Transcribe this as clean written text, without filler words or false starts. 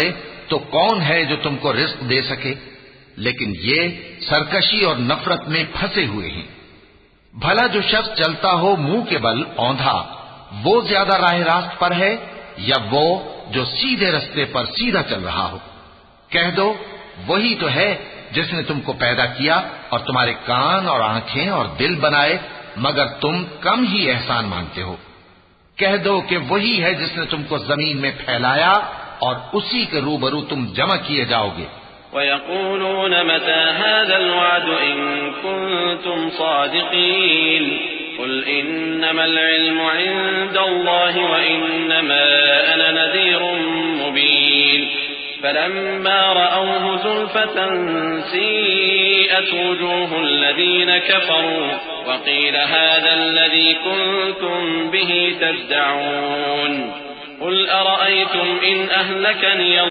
چلے تو کون ہے جو تم کو رزق دے سکے؟ لیکن یہ سرکشی اور نفرت میں پھنسے ہوئے ہیں۔ بھلا جو شخص چلتا ہو منہ کے بل اوندھا، وہ زیادہ راہ راست پر ہے یا وہ جو سیدھے رستے پر سیدھا چل رہا ہو؟ کہہ دو وہی تو ہے جس نے تم کو پیدا کیا اور تمہارے کان اور آنکھیں اور دل بنائے، مگر تم کم ہی احسان مانتے ہو۔ کہہ دو کہ وہی ہے جس نے تم کو زمین میں پھیلایا اور اسی کے روبرو تم جمع کیے جاؤ گے۔ وَيَقُولُونَ مَتَى هَذَا الْوَعْدُ إِن كُنتُمْ صَادِقِينَ قُلْ إِنَّمَا الْعِلْمُ عِندَ اللَّهِ وَإِنَّمَا أَنَا نَذِيرٌ مُبِينٌ فَلَمَّا رَأَوْهُ زُلْفَةً سِيئَتْ وُجُوهُ الَّذِينَ كَفَرُوا وَقِيلَ هَذَا الَّذِي كُنتُمْ بِهِ تَدَّعُونَ قُلْ أَرَأَيْتُمْ إِنْ أَهْلَكَنِيَ